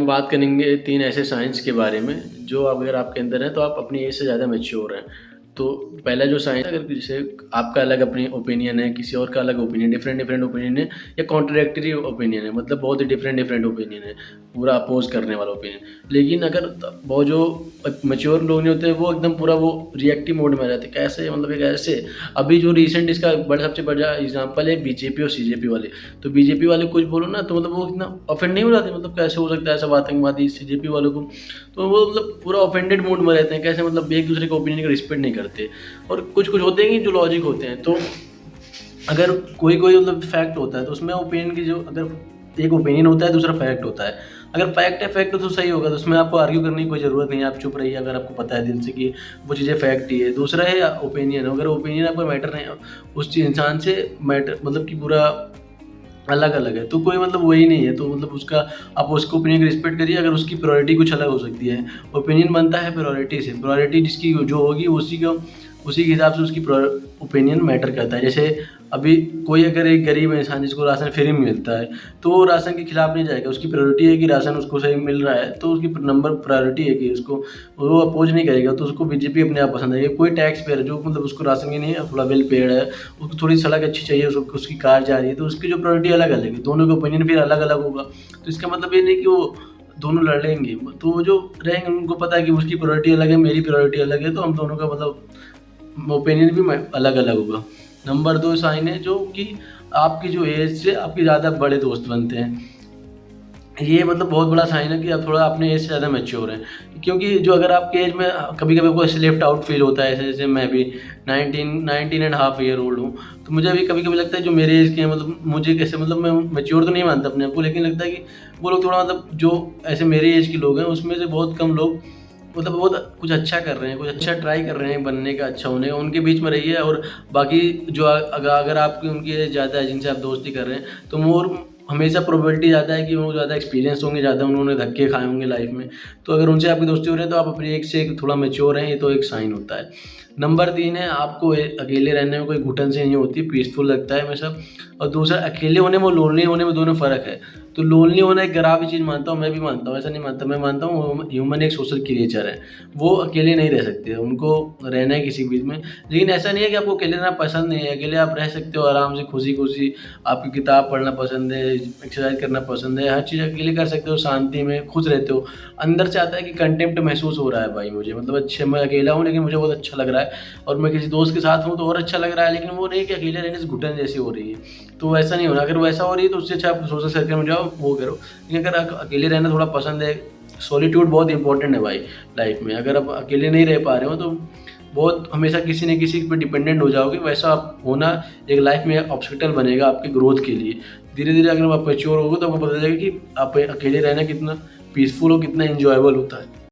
बात करेंगे 3 ऐसे साइंस के बारे में जो अगर आपके अंदर है तो आप अपनी एज से ज़्यादा मैच्योर हैं। तो पहला जो साइंस अगर जैसे आपका अलग अपनी ओपिनियन है, किसी और का अलग ओपिनियन, डिफरेंट ओपिनियन है या कॉन्ट्रडिक्टरी ओपिनियन है, मतलब बहुत ही डिफरेंट ओपिनियन है, पूरा अपोज करने वाला ओपिनियन। लेकिन अगर वो जो मैच्योर लोग नहीं होते वो एकदम पूरा वो रिएक्टिव मोड में रहते। कैसे मतलब एक ऐसे अभी जो रिसेंट इसका सबसे बड़ा एग्जाम्पल है बीजेपी और सीजेपी वाले। तो बीजेपी वाले कुछ बोलो ना तो मतलब वो इतना ऑफेंड नहीं हो जाते, मतलब कैसे हो सकता है ऐसा आतंकवादी सीजेपी वालों को। तो वो मतलब पूरा ऑफेंडेड मूड में रहते हैं, कैसे मतलब एक दूसरे के ओपिनियन का रिस्पेक्ट नहीं करते। और कुछ होते हैं कि जो लॉजिक होते हैं, तो अगर कोई मतलब फैक्ट होता है तो उसमें ओपिनियन की जो अगर एक ओपिनियन होता है दूसरा फैक्ट होता है। अगर फैक्ट है फैक्ट तो सही होगा, तो उसमें आपको आर्ग्यू करने की कोई ज़रूरत नहीं है, आप चुप रहिए अगर आपको पता है दिल से कि वो चीज़ें फैक्ट ही है। दूसरा है ओपिनियन, अगर ओपिनियन आपको मैटर नहीं उस चीज़ इंसान से मैटर मतलब कि पूरा अलग अलग है तो कोई मतलब वही नहीं है, तो मतलब उसका आप उसको ओपिनियन की रिस्पेक्ट करिए। अगर उसकी प्रायोरिटी कुछ अलग हो सकती है, ओपिनियन बनता है प्रायोरिटी से, प्रायोरिटी जिसकी जो होगी उसी के हिसाब से उसकी ओपिनियन मैटर करता है। जैसे अभी कोई अगर एक गरीब इंसान जिसको राशन फ्री में मिलता है तो वो राशन के खिलाफ नहीं जाएगा, उसकी प्रायोरिटी है कि राशन उसको सही मिल रहा है, तो उसकी नंबर प्रायोरिटी है कि उसको वो अपोज नहीं करेगा। तो उसको बीजेपी अपने आप पसंद आएगी। कोई टैक्स पेयर जो मतलब उसको राशन की नहीं है, थोड़ा वेल पेड है, उसको थोड़ी सड़क अच्छी चाहिए, उसकी कार जा रही है, तो उसकी जो प्रायोरिटी अलग अलग है, दोनों का ओपिनियन फिर अलग अलग होगा। तो इसका मतलब ये नहीं कि वो दोनों लड़ेंगे, तो वो जो रहेंगे उनको पता है कि उसकी प्रायोरिटी अलग है, मेरी प्रायोरिटी अलग है, तो हम दोनों का मतलब ओपिनियन भी अलग अलग होगा। नंबर 2 साइन है जो कि आपकी जो एज से आपके ज़्यादा बड़े दोस्त बनते हैं। ये मतलब बहुत बड़ा साइन है कि आप थोड़ा अपने एज से ज़्यादा मैच्योर हैं। क्योंकि जो अगर आपके एज में कभी-कभी आपको ऐसे लेफ्ट आउट फील होता है, ऐसे जैसे मैं भी 19 एंड हाफ ईयर ओल्ड हूँ, तो मुझे अभी कभी-कभी लगता है जो मेरे एज के हैं मतलब मुझे कैसे मतलब मैं मैच्योर तो नहीं मानता अपने आप को, लेकिन लगता है कि वो लोग थोड़ा मतलब जो ऐसे मेरे एज के लोग हैं उसमें से बहुत कम लोग मतलब बहुत कुछ अच्छा कर रहे हैं, कुछ अच्छा ट्राई कर रहे हैं बनने का, अच्छा होने का, उनके बीच में रहिए। और बाकी जो अगर आपकी उनकी एज ज़्यादा है जिनसे आप दोस्ती कर रहे हैं तो मोर हमेशा प्रोबेबिलिटी ज़्यादा है कि वो ज़्यादा एक्सपीरियंस होंगे, ज़्यादा उन्होंने धक्के खाए होंगे लाइफ में। तो अगर उनसे आपकी दोस्ती हो रही है तो आप अपनी एज से थोड़ा मैच्योर हैं, ये तो एक साइन होता है। नंबर 3 है आपको अकेले रहने में कोई घुटन सी नहीं होती, पीसफुल लगता है हमेशा। और दूसरा अकेले होने में और लोनली होने में दोनों फ़र्क है। तो लोनली होना एक खराब चीज़ मानता हूँ, मैं भी मानता हूँ, ऐसा नहीं मानता। मैं मानता हूँ ह्यूमन एक सोशल क्रिएचर है, वो अकेले नहीं रह सकते, उनको रहना है किसी के बीच में। लेकिन ऐसा नहीं है कि आपको अकेले रहना पसंद नहीं है, अकेले आप रह सकते हो आराम से खुशी-खुशी। आपको किताब पढ़ना पसंद है, एक्सरसाइज करना पसंद है, हर चीज़ अकेले कर सकते हो, शांति में खुश रहते हो। अंदर से आता है कि कंटेम्प्ट महसूस हो रहा है भाई मुझे, मतलब अच्छा मैं अकेला हूँ लेकिन मुझे बहुत अच्छा लग रहा है, और मैं किसी दोस्त के साथ हूँ तो और अच्छा लग रहा है। लेकिन वो नहीं कि अकेले रहने से घुटन जैसी हो रही है, तो ऐसा नहीं होना। अगर वैसा हो रही है तो उससे अच्छा आप सोशल सर्कल में जाओ, वो करो। लेकिन अगर अकेले रहना थोड़ा पसंद है, सॉलिट्यूड बहुत इंपॉर्टेंट है भाई लाइफ में। अगर आप अकेले नहीं रह पा रहे हो तो बहुत हमेशा किसी न किसी पे डिपेंडेंट हो जाओगे, वैसा आप होना एक लाइफ में ऑब्स्टेकल बनेगा आपकी ग्रोथ के लिए। धीरे-धीरे अगर आप मैच्योर होगे तो आपको पता चलेगा कि आप अकेले रहना कितना पीसफुल और कितना एन्जॉयबल होता है।